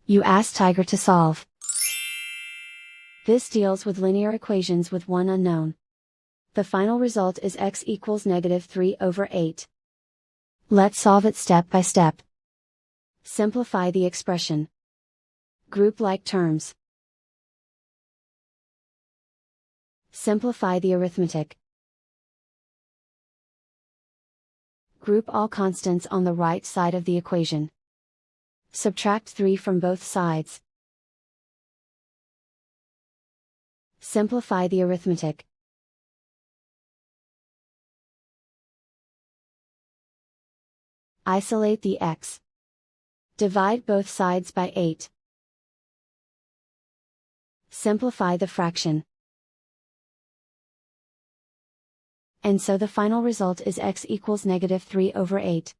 You ask Tiger to solve. This deals with linear equations with one unknown. The final result is x equals -3/8. Let's solve it step by step. Simplify the expression. Group like terms. Simplify the arithmetic. Group all constants on the right side of the equation. Subtract 3 from both sides. Simplify the arithmetic. Isolate the x. Divide both sides by 8. Simplify the fraction. And so the final result is x equals -3/8.